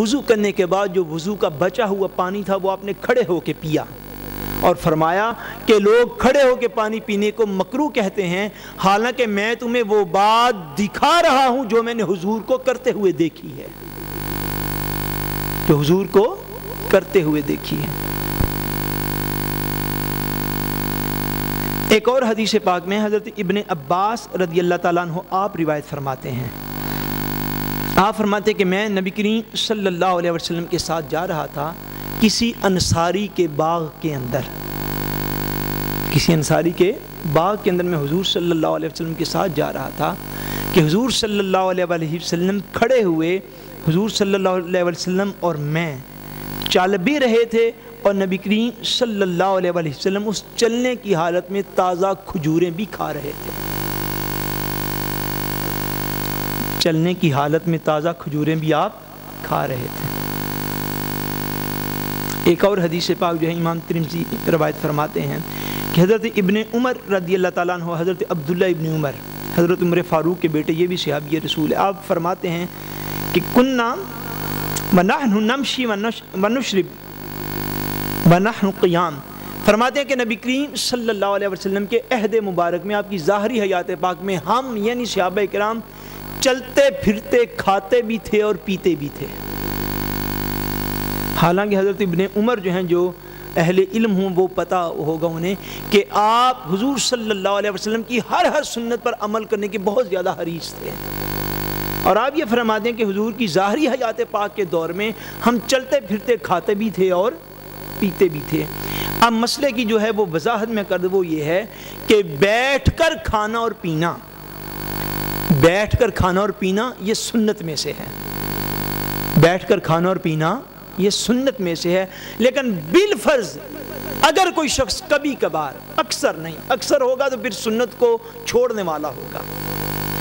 وضو کرنے کے بعد جو وضو کا بچا ہوا پانی تھا وہ آپ نے کھڑے ہو کے پیا، اور فرمایا کہ لوگ کھڑے ہو کے پانی پینے کو مکروہ کہتے ہیں، حالانکہ میں تمہیں وہ بات دکھا رہا ہوں جو میں نے حضور کو کرتے ہوئے دیکھی ہے، جو حضور کو کرتے ہوئے دیکھی ہے۔ ایک اور حدیث پاک میں حضرت ابن عباس رضی اللہ تعالیٰ عنہ آپ روایت فرماتے ہیں، آپ فرماتے ہیں کہ میں نبی کریم صلی اللہ علیہ وسلم کے ساتھ جا رہا تھا کسی انصاری کے باغ کے اندر، کسی انصاری کے باغ کے اندر میں حضور صلی اللہ علیہ وسلم کے ساتھ جا رہا تھا کہ حضور صلی اللہ علیہ وسلم کھڑے ہوئے، حضور صلی اللہ علیہ وسلم اور میں چل بھی رہے تھے، اور نبی کریم صلی اللہ علیہ وسلم اس چلنے کی حالت میں تازہ کھجوریں بھی کھا رہے تھے، چلنے کی حالت میں تازہ کھجوریں بھی آپ کھا رہے تھے۔ ایک اور حدیث پاک جو ہے امام ترمذی روایت فرماتے ہیں کہ حضرت ابن عمر رضی اللہ تعالیٰ عنہ، حضرت عبداللہ ابن عمر، حضرت عمر فاروق کے بیٹے، یہ بھی صحابی رسول ہے، آپ فرماتے ہیں کہ کننا ونحن نمشی ونشرب ونحن قیام، فرماتے ہیں کہ نبی کریم صلی اللہ علیہ وسلم کے عہد مبارک میں، آپ کی ظاہری حیات پاک میں، ہم یعنی صحابہ کرام چلتے پھرتے کھاتے بھی تھے اور پیتے بھی تھے۔ حالانکہ حضرت ابن عمر جو ہیں، جو اہل علم ہوں وہ پتہ ہوگا انہیں کہ آپ حضور صلی اللہ علیہ وسلم کی ہر سنت پر عمل کرنے کے بہت زیادہ حریص تھے، اور آپ یہ فرماتے ہیں کہ حضور کی ظاہری حیات پاک کے دور میں ہم چلتے پھرتے کھاتے بھی تھے اور پیتے بھی تھے۔ اب مسئلے کی جو ہے وہ وضاحت میں کر دوں، وہ یہ ہے کہ بیٹھ کر کھانا اور پینا، بیٹھ کر کھانا اور پینا یہ سنت میں سے ہے، بیٹھ کر کھانا اور پینا یہ سنت میں سے ہے، لیکن بالفرض اگر کوئی شخص کبھی کبھار، اکثر نہیں، اکثر ہوگا تو پھر سنت کو چھوڑنے والا ہوگا،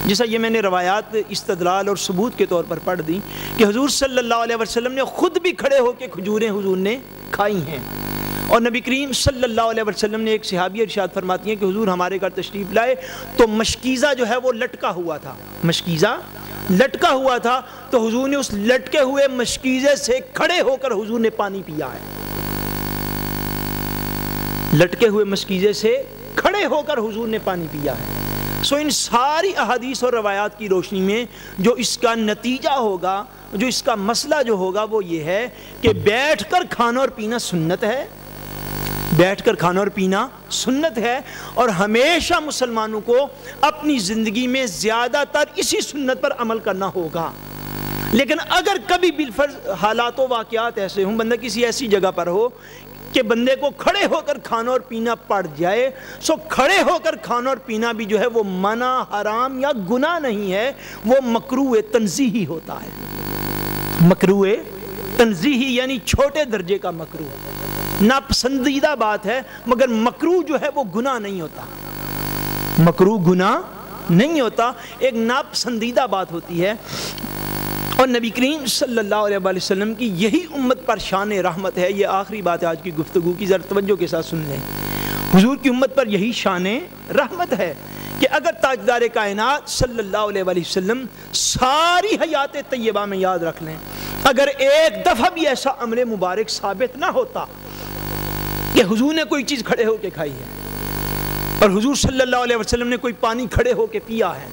جیسا یہ میں نے روایات استدلال اور ثبوت کے طور پر پڑھ دی کہ حضور صلی اللہ علیہ وسلم نے خود بھی کھڑے ہو کے کھجوریں حضور نے کھائی ہیں، اور نبی کریم صلی اللہ علیہ وسلم نے، ایک صحابی ارشاد فرماتی ہیں کہ حضور ہمارے گھر تشریف لائے تو مشکیزہ جو ہے وہ لٹکا ہوا تھا، مشکیزہ لٹکا ہوا تھا، تو حضور نے اس لٹکے ہوئے مشکیزے سے کھڑے ہو کر حضور نے پانی پیا ہے، لٹکے ہوئے مشکیزے سے کھڑے ہو کر حضور نے پانی پیا ہے۔ سو ان ساری احادیث اور روایات کی روشنی میں جو اس کا نتیجہ ہوگا، جو اس کا مسئلہ جو ہوگا وہ یہ ہے کہ بیٹھ کر کھانا اور پینا سنت ہے، بیٹھ کر کھانا اور پینا سنت ہے، اور ہمیشہ مسلمانوں کو اپنی زندگی میں زیادہ تر اسی سنت پر عمل کرنا ہوگا۔ لیکن اگر کبھی بالفرض حالات و واقعات ایسے ہوں، بندہ کسی ایسی جگہ پر ہو کہ بندے کو کھڑے ہو کر کھانا اور پینا پڑ جائے، سو کھڑے ہو کر کھانا اور پینا بھی جو ہے وہ منع، حرام یا گناہ نہیں ہے، وہ مکروہ تنزیہی ہوتا ہے، مکروہ تنزیہی یعنی چھوٹے درجے کا مکروہ، ناپسندیدہ بات ہے، مگر مکروہ جو ہے وہ گناہ نہیں ہوتا، مکروہ گناہ نہیں ہوتا، ایک ناپسندیدہ بات ہوتی ہے۔ اور نبی کریم صلی اللہ علیہ وسلم کی یہی امت پر شان رحمت ہے، یہ آخری بات ہے آج کی گفتگو کی، ذرا توجہ کے ساتھ سن لیں، حضور کی امت پر یہی شان رحمت ہے کہ اگر تاجدار کائنات صلی اللہ علیہ وسلم ساری حیات طیبہ میں یاد رکھ لیں، اگر ایک دفعہ بھی ایسا عمل مبارک ثابت نہ ہوتا کہ حضور نے کوئی چیز کھڑے ہو کے کھائی ہے اور حضور صلی اللہ علیہ وسلم نے کوئی پانی کھڑے ہو کے پیا ہے،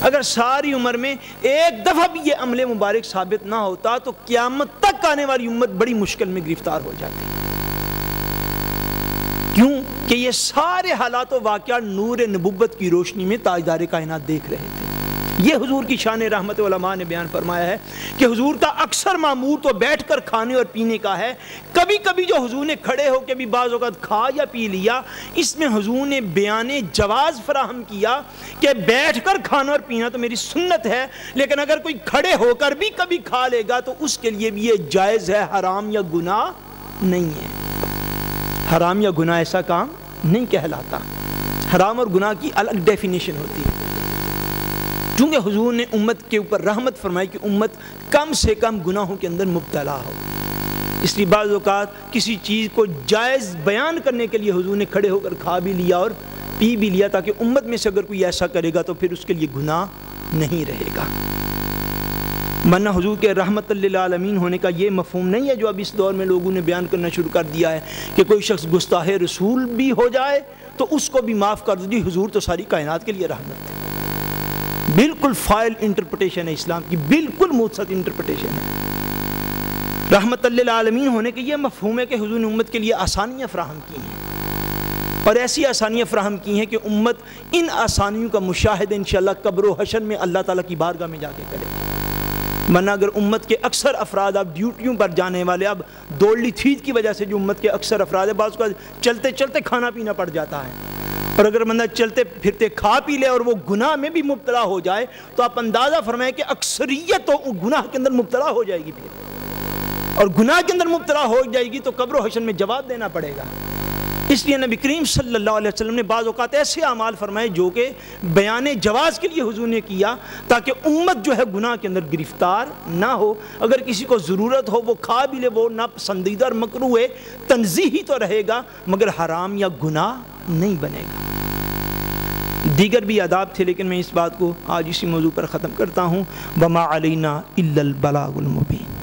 اگر ساری عمر میں ایک دفعہ بھی یہ عمل مبارک ثابت نہ ہوتا تو قیامت تک آنے والی امت بڑی مشکل میں گرفتار ہو جاتی۔ کیوں کہ یہ سارے حالات و واقعات نور نبوت کی روشنی میں تاجدار کائنات دیکھ رہے تھے۔ یہ حضور کی شان رحمت علماء نے بیان فرمایا ہے کہ حضور کا اکثر معمور تو بیٹھ کر کھانے اور پینے کا ہے، کبھی کبھی جو حضور نے کھڑے ہو کے بھی بعض اوقات کھا یا پی لیا، اس میں حضور نے بیان جواز فراہم کیا کہ بیٹھ کر کھانا اور پینا تو میری سنت ہے، لیکن اگر کوئی کھڑے ہو کر بھی کبھی کھا لے گا تو اس کے لیے بھی یہ جائز ہے، حرام یا گناہ نہیں ہے، حرام یا گناہ ایسا کام نہیں کہلاتا، حرام اور گناہ کی الگ ڈیفینیشن ہوتی ہے، چونکہ حضور نے امت کے اوپر رحمت فرمائی کہ امت کم سے کم گناہوں کے اندر مبتلا ہو، اس لیے بعض اوقات کسی چیز کو جائز بیان کرنے کے لیے حضور نے کھڑے ہو کر کھا بھی لیا اور پی بھی لیا، تاکہ امت میں سے اگر کوئی ایسا کرے گا تو پھر اس کے لیے گناہ نہیں رہے گا۔ ورنہ حضور کے رحمت للعالمین ہونے کا یہ مفہوم نہیں ہے جو اب اس دور میں لوگوں نے بیان کرنا شروع کر دیا ہے کہ کوئی شخص گستاخ رسول بھی ہو جائے تو اس کو بھی معاف کر دو. جی حضور تو ساری کائنات کے لیے رحمت ہے. بالکل فائل انٹرپریٹیشن ہے اسلام کی, بالکل متسط انٹرپریٹیشن ہے. رحمت للعالمین ہونے کے یہ مفہوم ہے کہ حضور نے امت کے لیے آسانیاں فراہم کی ہیں, اور ایسی آسانیاں فراہم کی ہیں کہ امت ان آسانیوں کا مشاہدہ انشاءاللہ قبر و حشر میں اللہ تعالیٰ کی بارگاہ میں جا کے کرے. ورنہ اگر امت کے اکثر افراد اب ڈیوٹیوں پر جانے والے, اب دوڑلی تھیت کی وجہ سے جو امت کے اکثر افراد ہیں, بعض کو چلتے چلتے کھانا پینا پڑ جاتا ہے, اور اگر بندہ چلتے پھرتے کھا پی لے اور وہ گناہ میں بھی مبتلا ہو جائے تو آپ اندازہ فرمائیں کہ اکثریت تو گناہ کے اندر مبتلا ہو جائے گی پھر, اور گناہ کے اندر مبتلا ہو جائے گی تو قبر و حشر میں جواب دینا پڑے گا. اس لیے نبی کریم صلی اللہ علیہ وسلم نے بعض اوقات ایسے اعمال فرمائے جو کہ بیان جواز کے لیے حضور نے کیا تاکہ امت جو ہے گناہ کے اندر گرفتار نہ ہو. اگر کسی کو ضرورت ہو وہ کھا بھی لے, وہ ناپسندیدہ اور مکروہ ہے, تنزیہی تو رہے گا مگر حرام یا گناہ نہیں بنے گا. دیگر بھی آداب تھے لیکن میں اس بات کو آج اسی موضوع پر ختم کرتا ہوں. وما علینا الا البلاغ المبین.